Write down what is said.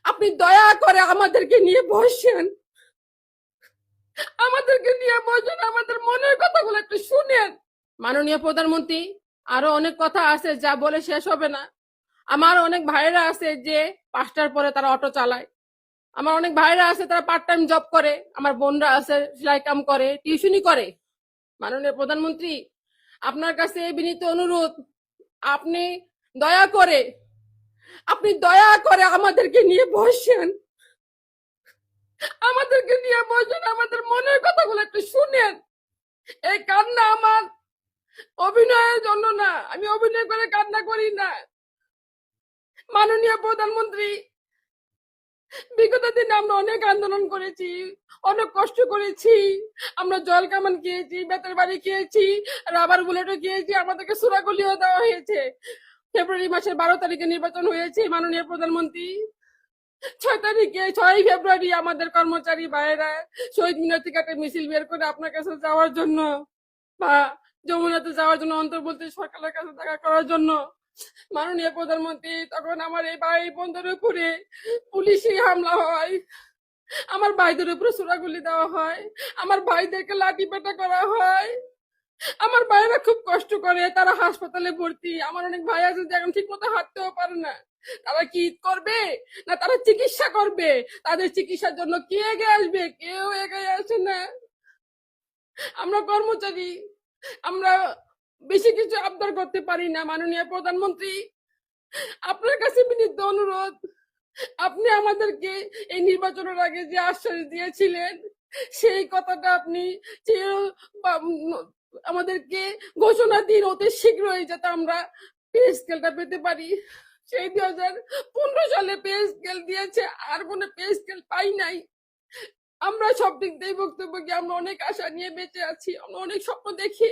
আপনি দয়া করে আমাদেরকে নিয়ে বসেন, আমাদেরকে নিয়ে বসেন, আমাদের মনের কথাগুলো একটু শুনেন। মাননীয় প্রধানমন্ত্রী, আরো অনেক কথা আছে যা বলে শেষ হবে না। আমার অনেক ভাইরা আছে যে 5টার পরে তারা অটো চালায়, আমার অনেক ভাইরা আছে তারা পার্ট টাইম জব করে, আমার বোনরা আছে সেলাই কাম করে, টিউশনি করে। মাননীয় প্রধানমন্ত্রী, আপনার কাছে বিনীত অনুরোধ, আপনি দয়া করে আপনি দয়া করে আমাদেরকে নিয়ে বসেন, আমাদেরকে নিয়ে বসেন, আমাদের মনের কথাগুলো একটু শুনেন। এই কান্না আমার অভিনয়ের জন্য না, আমি অভিনয় করে কান্না করি না। মাননীয় প্রধানমন্ত্রী, বিগত দিনে আমরা অনেক আন্দোলন করেছি, অনেক কষ্ট করেছি, আমরা জল কামান খেয়েছি, বেতের বাড়ি খেয়েছি, রাবার বুলেটও খেয়েছি, আমাদেরকে সুরাগুলিও দেওয়া হয়েছে। ফেব্রুয়ারি মাসের 12 তারিখে নির্বাচন হয়েছে মাননীয় প্রধানমন্ত্রী। 6 ফেব্রুয়ারি আমাদের কর্মচারী ভাইয়েরা শহীদ মিনার থেকে একটা মিছিল বের করে আপনার কাছে যাওয়ার জন্য বা যমুনাতে যাওয়ার জন্য, অন্তর্বর্তী সরকারের কাছে দেখা করার জন্য। মাননীয় প্রধানমন্ত্রী, তখন আমার এই ভাই বোনদের উপরে পুলিশি হামলা হয়, আমার ভাইদের উপরে ছোড়াগুলি দেওয়া হয়, আমার ভাইদেরকে লাঠি পেটা করা হয়। আমার ভাইরা খুব কষ্ট করে, তারা হাসপাতালে ভর্তি। আমার অনেক ভাই আছে যে এখন ঠিক মতো হাঁটতেও পারে না। তারা কি ঈদ করবে না তারা চিকিৎসা করবে? তাদের চিকিৎসার জন্য কে এগিয়ে আসবে? কেউ এগিয়ে আসে না। আমরা কর্মচারী, আমরা বেশি কিছু আবদার করতে পারি না। মাননীয় প্রধানমন্ত্রী, আপনার কাছে বিনীত অনুরোধ, আপনি আমাদেরকে এই নির্বাচনের আগে যে আশ্বাস দিয়েছিলেন সেই কথাটা আপনি আমাদেরকে ঘোষণা দিন অতি শীঘ্রই, যাতে আমরা পে স্কেলটা পেতে পারি। সেই 2015 সালে পে স্কেল দিয়েছে, আর কোনো পে স্কেল পাই নাই। আমরা সব দিক দিয়ে বক্তব্য কি আমরা অনেক আশা নিয়ে বেঁচে আছি, আমরা অনেক স্বপ্ন দেখি,